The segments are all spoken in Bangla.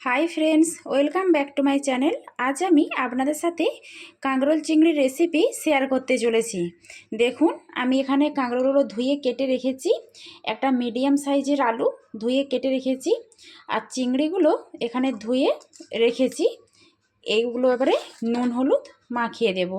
Hi friends, welcome back to my channel. আজ আমি আপনাদের সাথে কাঁকরোল চিংড়ির রেসিপি শেয়ার করতে চলেছি। দেখুন, আমি এখানে কাঁকরোলগুলো ধুয়ে কেটে রেখেছি। একটা মিডিয়াম সাইজের আলু ধুয়ে কেটে রেখেছি, আর চিংড়িগুলো এখানে ধুয়ে রেখেছি। এইগুলো এবারে নুন হলুদ মাখিয়ে দেব।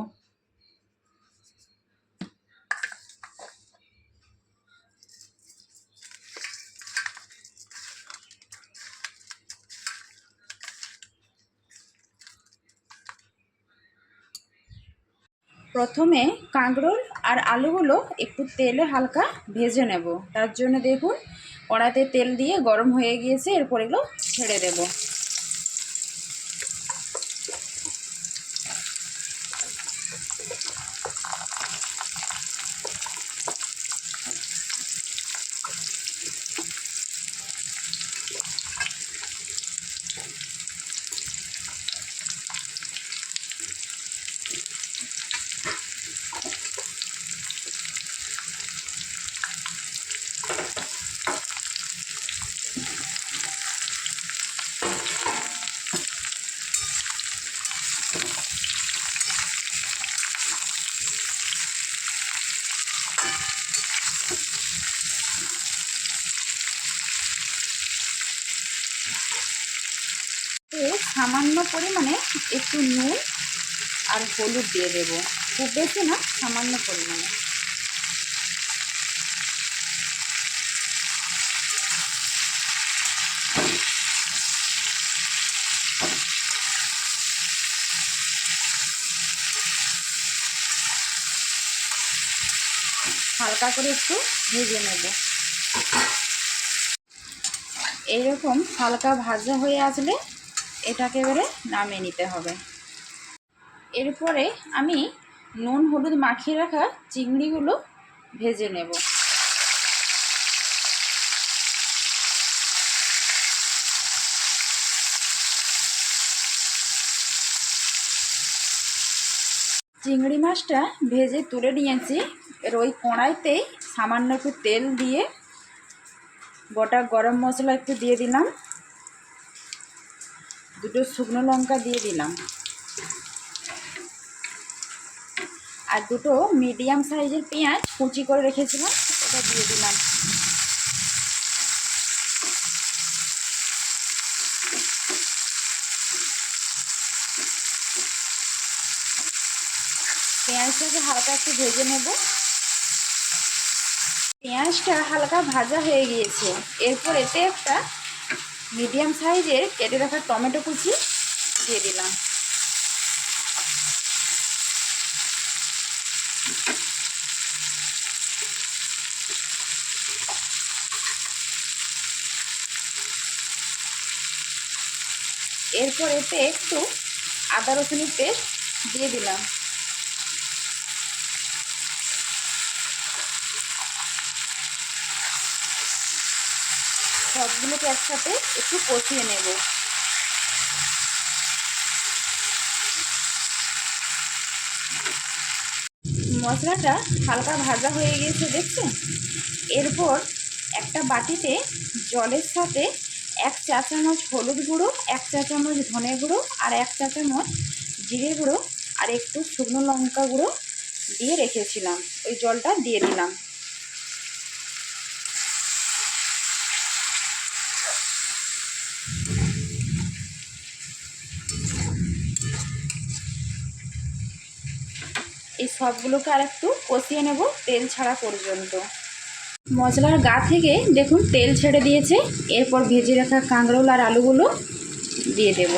প্রথমে কাঁকরোল আর আলুগুলো একটু তেলে হালকা ভেজে নেব। তার জন্য দেখুন, কড়াইতে তেল দিয়ে গরম হয়ে গিয়েছে। এরপর এগুলো ছেড়ে দেব। সামান্য পরিমাণে একটু নুন আর হলুদ দিয়ে দেব, খুব বেশি না, সামান্য পরিমাণে। হালকা করে একটু ভেজে নেব। এইরকম হালকা ভাজা হয়ে আসলে এটাকে এবারে নামিয়ে নিতে হবে। এরপরে আমি নুন হলুদ মাখিয়ে রাখা চিংড়িগুলো ভেজে নেব। চিংড়ি মাছটা ভেজে তুলে নিয়েছি। এর ওই কড়াইতেই সামান্য একটু তেল দিয়ে গোটা গরম মশলা একটু দিয়ে দিলাম, দুটো শুকনো লঙ্কা দিয়ে দিলাম, আর দুটো মিডিয়াম সাইজের পেঁয়াজ কুচি করে রেখেছিলাম, এটা দিয়ে দিলাম। পেঁয়াজটাকে হালকা একটু ভেজে নেব। পেঁয়াজটা হালকা ভাজা হয়ে গিয়েছে। এরপর এতে একটা মিডিয়াম সাইজের কেটে রাখা টমেটো কুচি দিয়ে দিলাম। এরপর এতে একটু আদা রসুনের পেস্ট দিয়ে দিলাম। সবগুলোকে একসাথে একটু কষিয়ে নেব। মশলাটা হালকা ভাজা হয়ে গিয়েছে দেখছেন। এরপর একটা বাটিতে জলের সাথে 1 চা চামচ হলুদ গুঁড়ো, 1 চা চামচ ধনে গুঁড়ো, আর 1 চা চামচ জিরে গুঁড়ো, আর একটু শুকনো লঙ্কা গুঁড়ো দিয়ে রেখেছিলাম, ওই জলটা দিয়ে দিলাম। এই সবগুলোকে আর একটু কষিয়ে নেব তেল ছাড়া পর্যন্ত। মশলার গা থেকে দেখুন তেল ছেড়ে দিয়েছে। এরপর ভেজে রাখা কাঁকরোল আর আলুগুলো দিয়ে দেব।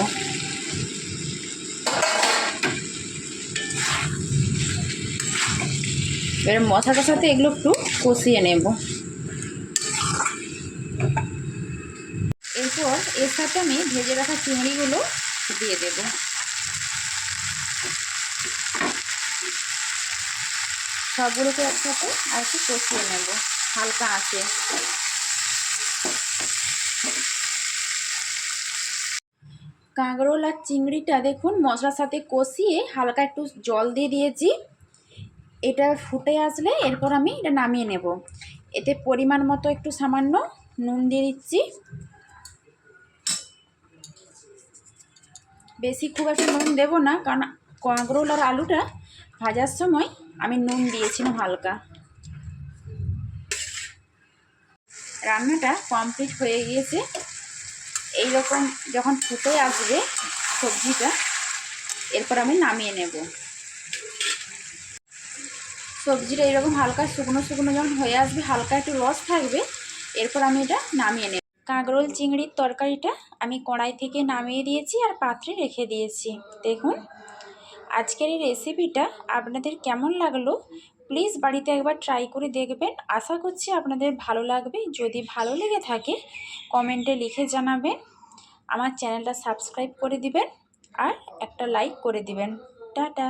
এবার মশলাটার সাথে এগুলো একটু কষিয়ে নেব। এরপর এর সাথে আমি ভেজে রাখা চিংড়িগুলো দিয়ে দেব। সবগুলোকে একসাথে আর একটু কষিয়ে নেব হালকা আঁচে। কাঁকরোল আর চিংড়িটা দেখুন মশলার সাথে কষিয়ে হালকা একটু জল দিয়ে দিয়েছি। এটা ফুটে আসলে এরপর আমি এটা নামিয়ে নেব। এতে পরিমাণ মতো একটু সামান্য নুন দিয়ে দিচ্ছি। বেশি খুব একটা নুন দেবো না, কারণ কাঁকরোল আর আলুটা ভাজার সময় আমি নুন দিয়েছিলাম হালকা। রান্নাটা কমপ্লিট হয়ে গিয়েছে। এই রকম যখন ফুটে আসবে সবজিটা, এরপর আমি নামিয়ে নেব। সবজিটা এরকম হালকা শুকনো শুকনো যখন হয়ে আসবে, হালকা একটু রস থাকবে, এরপর আমি এটা নামিয়ে নেব। কাঁকরোল চিংড়ির তরকারিটা আমি কড়াই থেকে নামিয়ে দিয়েছি আর পাত্রে রেখে দিয়েছি। দেখুন আজকের এই রেসিপিটা আপনাদের কেমন লাগলো প্লিজ বাড়িতে একবার ট্রাই করে দেখবেন। আশা করছি আপনাদের ভালো লাগবে। যদি ভালো লেগে থাকে কমেন্টে লিখে জানাবেন। আমার চ্যানেলটা সাবস্ক্রাইব করে দিবেন আর একটা লাইক করে দিবেন। টাটা।